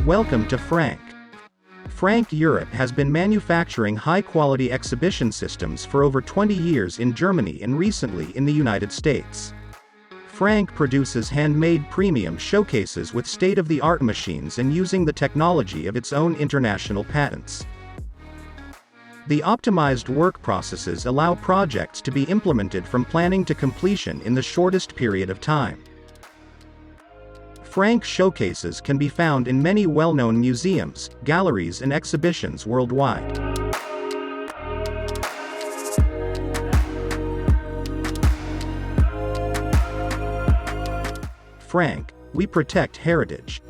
Welcome to Frank. Frank Europe has been manufacturing high-quality exhibition systems for over 20 years in Germany and recently in the United States. Frank produces handmade premium showcases with state-of-the-art machines and using the technology of its own international patents. The optimized work processes allow projects to be implemented from planning to completion in the shortest period of time. Frank showcases can be found in many well-known museums, galleries and exhibitions worldwide. Frank, we protect heritage.